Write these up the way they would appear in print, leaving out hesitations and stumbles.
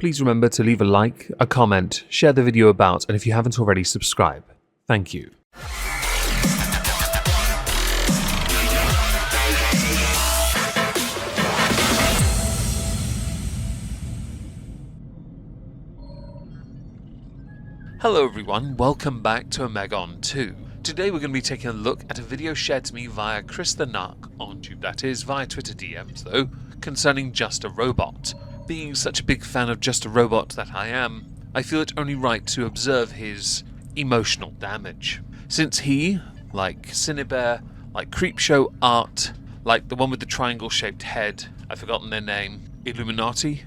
please remember to leave a like, a comment, share the video about, and if you haven't already, subscribe. Thank you. Hello everyone, welcome back to Omegon 2. Today we're going to be taking a look at a video shared to me via Chris the Narc on YouTube, that is, via Twitter DMs though, concerning Just a Robot. Being such a big fan of Just a Robot that I am, I feel it only right to observe his emotional damage. Since he, like Cinebear, like Creepshow Art, like the one with the triangle-shaped head, I've forgotten their name, Illuminati?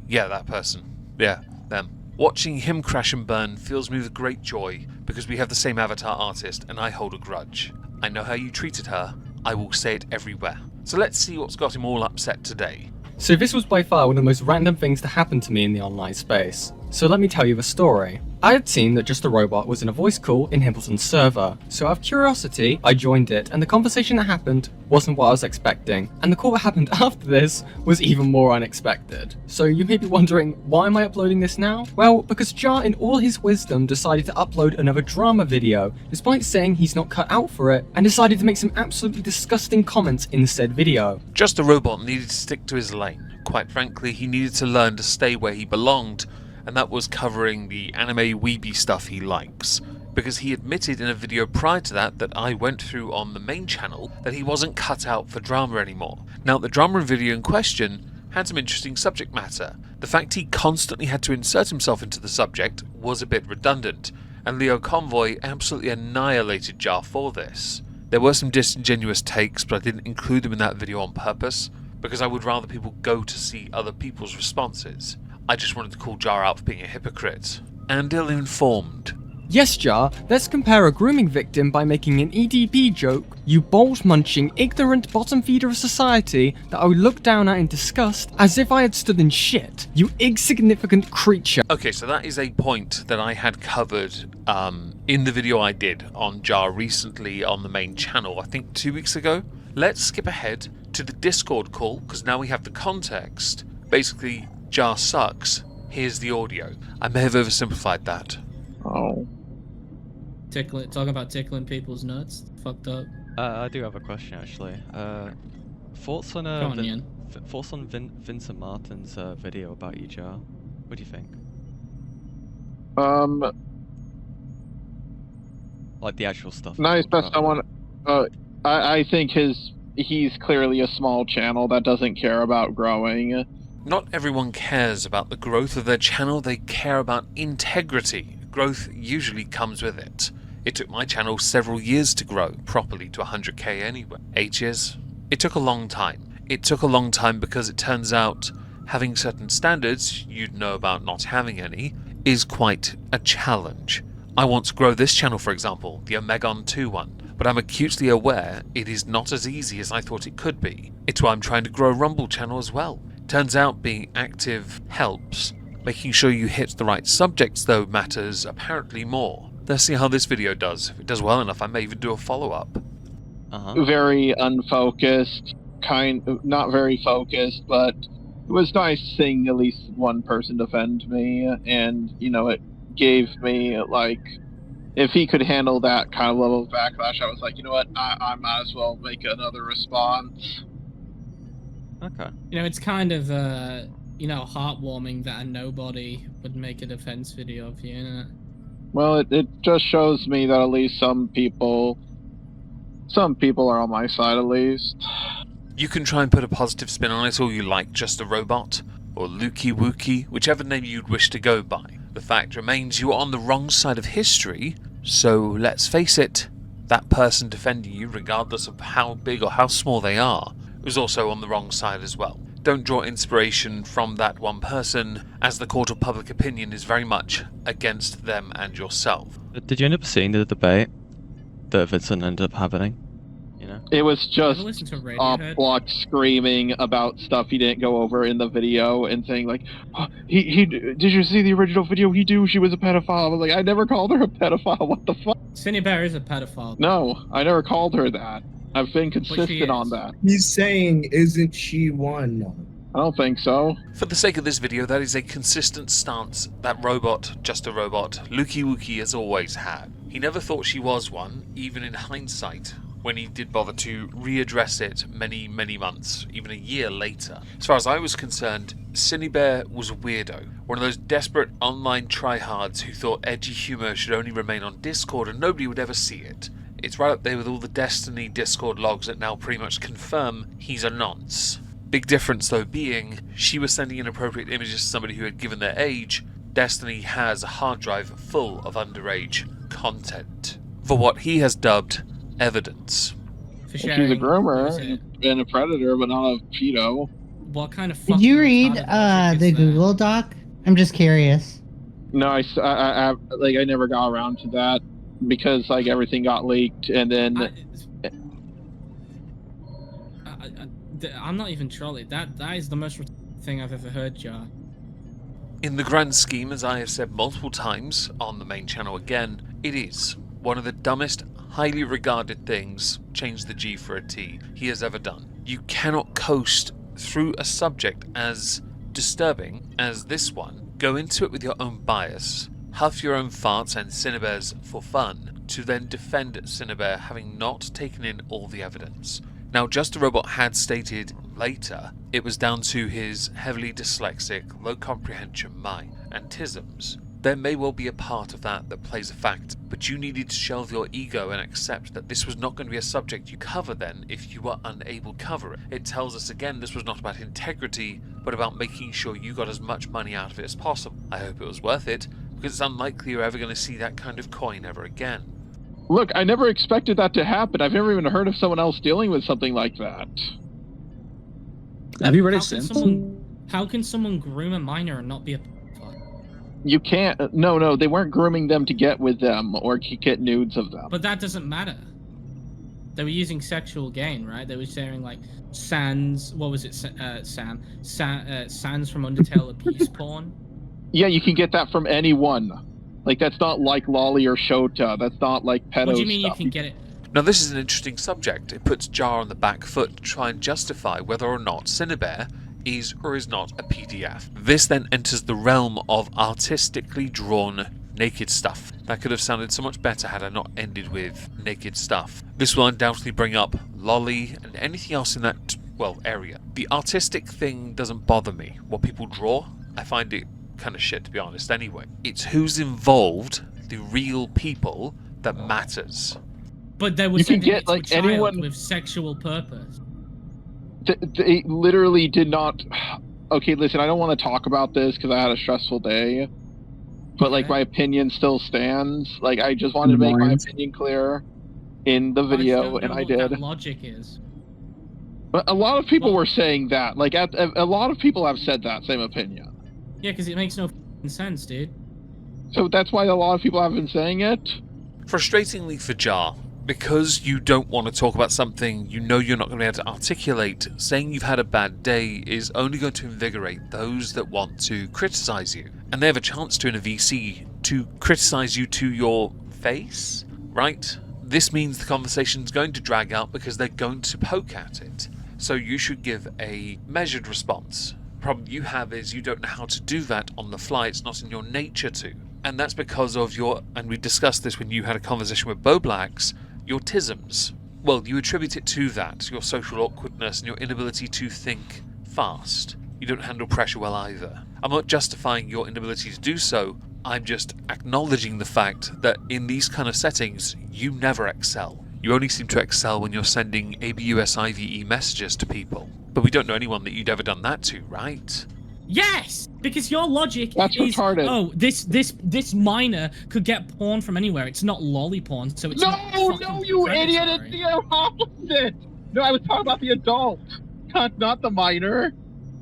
Yeah, that person. Yeah, them. Watching him crash and burn fills me with great joy because we have the same avatar artist and I hold a grudge. I know how you treated her, I will say it everywhere. So let's see what's got him all upset today. So this was by far one of the most random things to happen to me in the online space. So let me tell you the story. I had seen that Just a Robot was in a voice call in Himpleton's server, so out of curiosity, I joined it, and the conversation that happened wasn't what I was expecting, and the call that happened after this was even more unexpected. So you may be wondering, why am I uploading this now? Well, because Jar in all his wisdom decided to upload another drama video, despite saying he's not cut out for it, and decided to make some absolutely disgusting comments in said video. Just a Robot needed to stick to his lane. Quite frankly, he needed to learn to stay where he belonged, and that was covering the anime weeby stuff he likes. Because he admitted in a video prior to that I went through on the main channel that he wasn't cut out for drama anymore. Now, the drama video in question had some interesting subject matter. The fact he constantly had to insert himself into the subject was a bit redundant, and Leo Convoy absolutely annihilated Jar for this. There were some disingenuous takes, but I didn't include them in that video on purpose, because I would rather people go to see other people's responses. I just wanted to call Jar out for being a hypocrite and ill-informed. Yes, Jar, let's compare a grooming victim by making an EDP joke, you balls-munching, ignorant bottom feeder of society that I would look down at in disgust as if I had stood in shit, you insignificant creature. Okay, so that is a point that I had covered in the video I did on Jar recently on the main channel, I think 2 weeks ago. Let's skip ahead to the Discord call, because now we have the context. Basically, Jar sucks. Here's the audio. I may have oversimplified that. Oh. Talking about tickling people's nuts. Fucked up. I do have a question actually. Thoughts on Vincent Martin's video about you, Jar? What do you think? Like the actual stuff. Nice that someone. I think he's clearly a small channel that doesn't care about growing. Not everyone cares about the growth of their channel, they care about integrity. Growth usually comes with it. It took my channel several years to grow properly to 100k anyway. 8 years? It took a long time. It took a long time because it turns out having certain standards, you'd know about not having any, is quite a challenge. I want to grow this channel, for example, the Omegon 2 one, but I'm acutely aware it is not as easy as I thought it could be. It's why I'm trying to grow a Rumble channel as well. Turns out being active helps. Making sure you hit the right subjects though matters apparently more. Let's see how this video does. If it does well enough, I may even do a follow-up. Very unfocused, not very focused, but it was nice seeing at least one person defend me, and, you know, it gave me, like, if he could handle that kind of level of backlash, I was like, you know what, I might as well make another response. Okay. You know, it's kind of, you know, heartwarming that a nobody would make a defense video of you, innit? Well, it just shows me that at least some people are on my side at least. You can try and put a positive spin on it all you like, Just a Robot, or Lukey Wookie, whichever name you'd wish to go by. The fact remains you are on the wrong side of history, so let's face it, that person defending you, regardless of how big or how small they are, was also on the wrong side as well. Don't draw inspiration from that one person, as the court of public opinion is very much against them and yourself. Did you end up seeing the debate that Vincent ended up having? You know? It was just Block screaming about stuff he didn't go over in the video and saying like, oh, did you see the original video? He knew she was a pedophile. I was like, I never called her a pedophile. What the fuck? Cinebear is a pedophile. No, I never called her that. I've been consistent on that. He's saying, isn't she one? I don't think so. For the sake of this video, that is a consistent stance that robot, just a robot, Lukey Wookie has always had. He never thought she was one, even in hindsight, when he did bother to readdress it many, many months, even a year later. As far as I was concerned, Cinebear was a weirdo, one of those desperate online tryhards who thought edgy humour should only remain on Discord and nobody would ever see it. It's right up there with all the Destiny Discord logs that now pretty much confirm he's a nonce. Big difference though being, she was sending inappropriate images to somebody who had given their age. Destiny has a hard drive full of underage content, for what he has dubbed evidence. For She's a sharing, groomer what is it? and a predator, but not a pedo. What kind of Did you fucking read retarded logic the is that? Google Doc? I'm just curious. No, I never got around to that because like everything got leaked, and then I'm not even trolling. That is the most thing I've ever heard, Jar. In the grand scheme, as I have said multiple times on the main channel again, it is one of the dumbest, highly regarded things, change the G for a T, he has ever done. You cannot coast through a subject as disturbing as this one, go into it with your own bias, huff your own farts and Cinebear's for fun, to then defend Cinebear having not taken in all the evidence. Now, Just a Robot had stated later it was down to his heavily dyslexic, low comprehension mind and tisms. There may well be a part of that plays a fact, but you needed to shelve your ego and accept that this was not going to be a subject you cover then if you were unable to cover it. It tells us again this was not about integrity, but about making sure you got as much money out of it as possible. I hope it was worth it, because it's unlikely you're ever going to see that kind of coin ever again. look, I never expected that to happen. I've never even heard of someone else dealing with something like that. Have you read it since? How can someone groom a minor and not be a pedophile? You can't. No, they weren't grooming them to get with them or get nudes of them. But that doesn't matter. They were using sexual gain, right? They were sharing like Sans. What was it, Sam? Sans from Undertale abuse porn. Yeah, you can get that from anyone. Like, that's not like Lolly or Shota. That's not like pedo What do you mean stuff. you can get it? Now this is an interesting subject. It puts Jar on the back foot to try and justify whether or not Cinebear is or is not a PDF. This then enters the realm of artistically drawn naked stuff. That could have sounded so much better had I not ended with naked stuff. This will undoubtedly bring up Lolly and anything else in that, well, area. The artistic thing doesn't bother me. What people draw, I find it kind of shit, to be honest, anyway. It's who's involved, the real people, that matters. But they were You can sending get, it to like, a child anyone- with sexual purpose. They literally did not. Okay, listen, I don't want to talk about this because I had a stressful day. But, like, Okay. my opinion still stands. Like, I just wanted to make my opinion clear in the video, and I did. What that logic is. But a lot of people Well- were saying that. Like, a lot of people have said that same opinion. Yeah, because it makes no f***ing sense, dude. So that's why a lot of people have been saying it. Frustratingly for Jar, because you don't want to talk about something you know you're not going to be able to articulate, saying you've had a bad day is only going to invigorate those that want to criticize you. And they have a chance to, in a VC, to criticize you to your face, right? This means the conversation's going to drag out because they're going to poke at it. So you should give a measured response. The problem you have is you don't know how to do that on the fly. It's not in your nature to. And that's because of your, and we discussed this when you had a conversation with Bo Blacks, your tisms. Well, you attribute it to that, your social awkwardness and your inability to think fast. You don't handle pressure well either. I'm not justifying your inability to do so, I'm just acknowledging the fact that in these kind of settings, you never excel. You only seem to excel when you're sending ABUS IVE messages to people. But we don't know anyone that you'd ever done that to, right? Yes, because your logic That's is, retarded. oh, this minor could get porn from anywhere. It's not lolly porn, so it's not fucking you predatory. idiot! It's the opposite. No, I was talking about the adult, not the minor.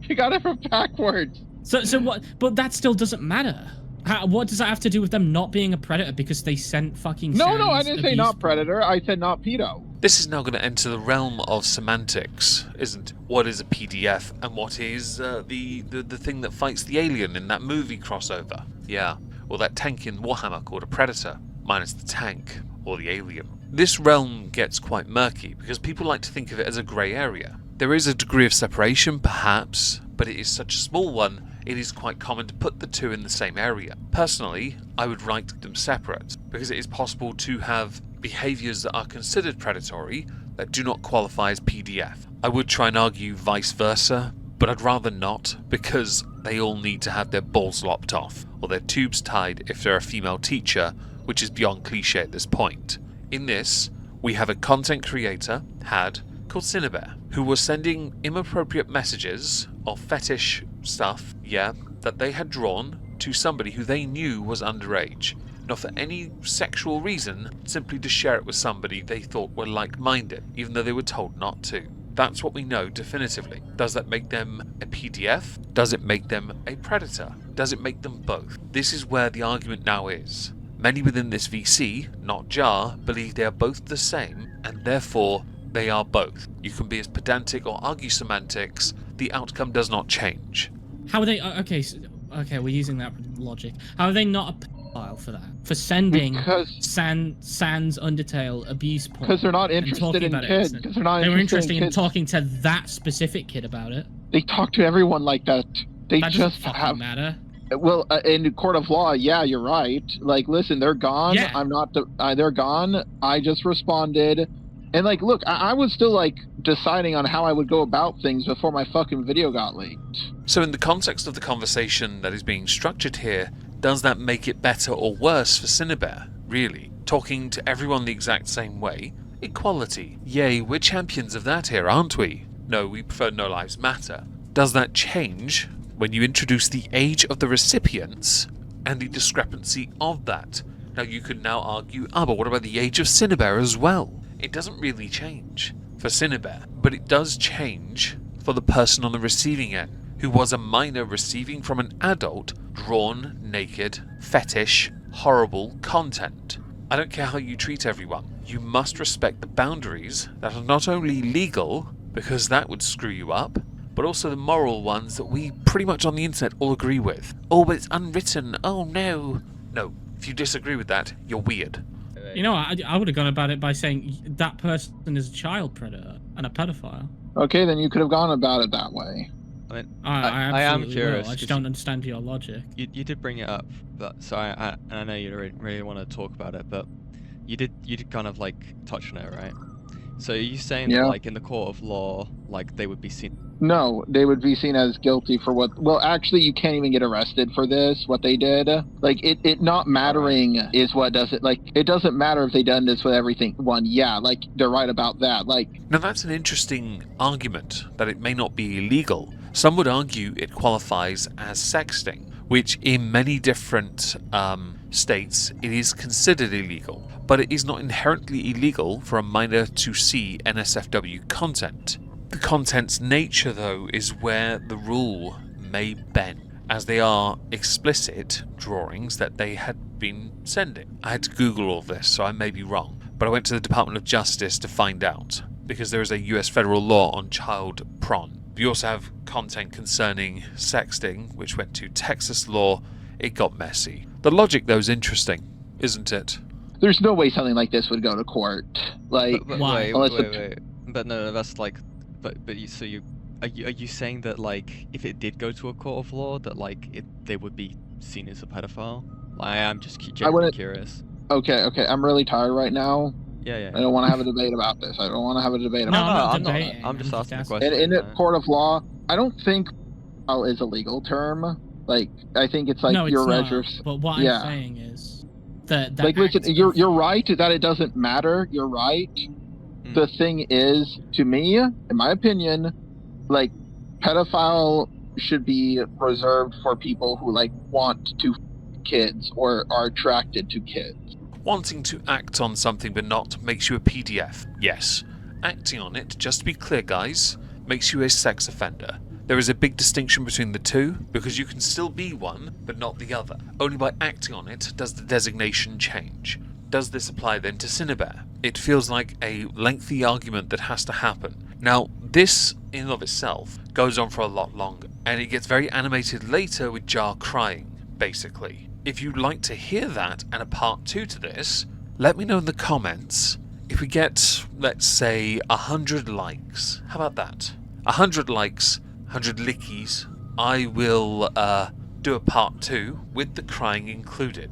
You got it from backwards. So what? But that still doesn't matter. What does that have to do with them not being a predator because they sent fucking? No, I Sans didn't say abuse not predator. I said not pedo. This is now going to enter the realm of semantics, isn't it? What is a PDF and what is the thing that fights the alien in that movie crossover? Yeah, or that tank in Warhammer called a Predator, minus the tank, or the alien. This realm gets quite murky because people like to think of it as a grey area. There is a degree of separation, perhaps, but it is such a small one, it is quite common to put the two in the same area. Personally, I would write them separate, because it is possible to have behaviours that are considered predatory that do not qualify as PDF. I would try and argue vice versa, but I'd rather not, because they all need to have their balls lopped off, or their tubes tied if they're a female teacher, which is beyond cliche at this point. In this, we have a content creator, called Cinebear, who was sending inappropriate messages of fetish stuff, that they had drawn to somebody who they knew was underage. Not for any sexual reason, simply to share it with somebody they thought were like-minded, even though they were told not to. That's what we know definitively. Does that make them a PDF? Does it make them a predator? Does it make them both? This is where the argument now is. Many within this VC, not JAR, believe they are both the same, and therefore they are both. You can be as pedantic or argue semantics, the outcome does not change. How are they? Okay, we're using that logic. How are they not a pedophile for that? For sending Sans Undertale abuse porn? Because they're not interested in kids. They were interested in talking to that specific kid about it. They talk to everyone like that. That just doesn't matter. Well, in the court of law, yeah, you're right. Like, listen, they're gone. Yeah. I'm not. They're gone. I just responded, and like, look, I was still like deciding on how I would go about things before my fucking video got leaked. So, in the context of the conversation that is being structured here, does that make it better or worse for Cinebear? Really, talking to everyone the exact same way? Equality. Yay, we're champions of that here, aren't we? No, we prefer No Lives Matter. Does that change when you introduce the age of the recipients and the discrepancy of that? Now you could now argue, but what about the age of Cinebear as well? It doesn't really change for Cinebear, but it does change for the person on the receiving end, who was a minor receiving from an adult drawn, naked, fetish, horrible content. I don't care how you treat everyone. You must respect the boundaries that are not only legal, because that would screw you up, but also the moral ones that we pretty much on the internet all agree with. Oh, but it's unwritten. Oh, no. No, if you disagree with that, you're weird. You know, I would have gone about it by saying that person is a child predator and a pedophile. Okay, then you could have gone about it that way. I mean, I am absolutely curious. will. I just don't understand your logic. You did bring it up, but so I know you really want to talk about it, but you did kind of like touch on it, right? So are you saying that, like, in the court of law, like, they would be seen? No, they would be seen as guilty for what... Well, actually, you can't even get arrested for this, what they did. Like, it not mattering is what does it. Like, it doesn't matter if they done this with everything. Like, they're right about that. Like, now that's an interesting argument, that it may not be illegal. Some would argue it qualifies as sexting, which in many different states, it is considered illegal. But it is not inherently illegal for a minor to see NSFW content. The content's nature, though, is where the rule may bend, as they are explicit drawings that they had been sending. I had to Google all this, so I may be wrong, but I went to the Department of Justice to find out, because there is a US federal law on child porn. We also have content concerning sexting, which went to Texas law. It got messy. The logic, though, is interesting, isn't it? There's no way something like this would go to court. Like, why? Wait. But no, that's like, but are you saying that, like, if it did go to a court of law, that, like, they would be seen as a pedophile? I'm just genuinely curious. Okay, I'm really tired right now. Yeah. I don't want to have a debate about this. I don't want to have a debate No, about I'm not. I'm just asking a question. In a court of law, I don't think is a legal term. Like, I think it's like your registers. But what I'm saying is that like, listen, you're right that it doesn't matter. You're right. The thing is, to me, in my opinion, like, pedophile should be reserved for people who, like, want to kids or are attracted to kids. Wanting to act on something but not makes you a PDF. Yes. Acting on it, just to be clear, guys, makes you a sex offender. There is a big distinction between the two, because you can still be one, but not the other. Only by acting on it does the designation change. Does this apply then to Cinebear? It feels like a lengthy argument that has to happen. Now, this, in and of itself, goes on for a lot longer, and it gets very animated later with Jar crying, basically. If you'd like to hear that and a part 2 to this, let me know in the comments. If we get, let's say, 100 likes, how about that? 100 likes, 100 lickies, I will do a part 2 with the crying included.